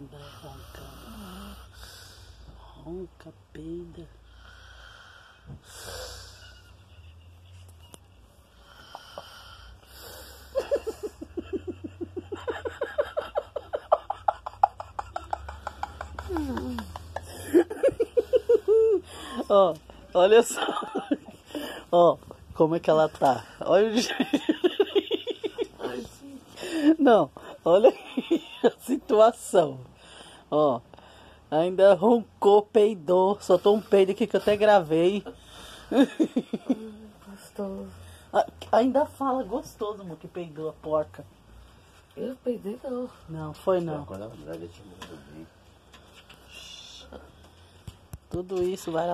anda roncando. Ronca, peida. Ó, olha só. Ó, como é que ela tá. Olha o jeito. Não, olha aí a situação. Ó, ainda roncou, peidou. Soltou um peido aqui que eu até gravei. Gostoso. Ainda fala gostoso, amor, que peidou a porca. Eu peidei não. Não, foi não. Tudo isso vai